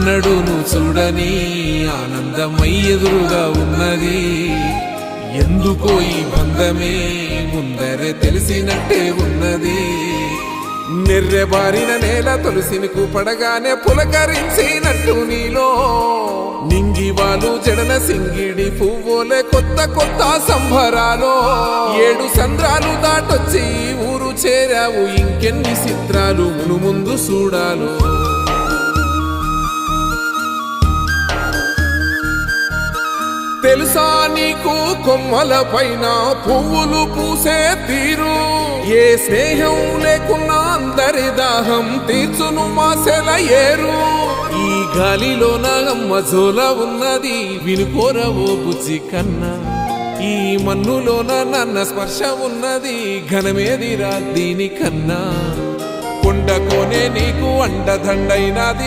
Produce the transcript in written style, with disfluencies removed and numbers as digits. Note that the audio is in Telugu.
ఎన్నడూను చూడని ఆనందమై ఎదురుగా ఉన్నది. ఎందుకో ఈ బంధమే ముందరే తెలిసినట్టే ఉన్నది. నెర్రెబారిన నేల తులసిని పడగానే పులకరించినట్టు నీలో నింగివాలు జడన సింగిడి పువ్వులే కొత్త కొత్త సంబరాలో. 7 సంద్రాలు దాటొచ్చి ఊరు చేరావు, ఇంకెన్ని చిత్రాలు మును ముందు చూడాలో. తెలుసా నీకు కొమ్మల పైన పువ్వులు పూసే తీరు? ఏ స్నేహం లేకున్నా అందరి దాహం తీర్చును మాసెల ఏరు. ఈ గాలిలోన అమ్మ జోల ఉన్నది, వినుకోరవో బుజ్జి కన్నా. ఈ మన్నులోన నన్న స్పర్శ ఉన్నది, ఘనమేదిరా దీనికన్నా. కొండకోనే నీకు అండదండైనది.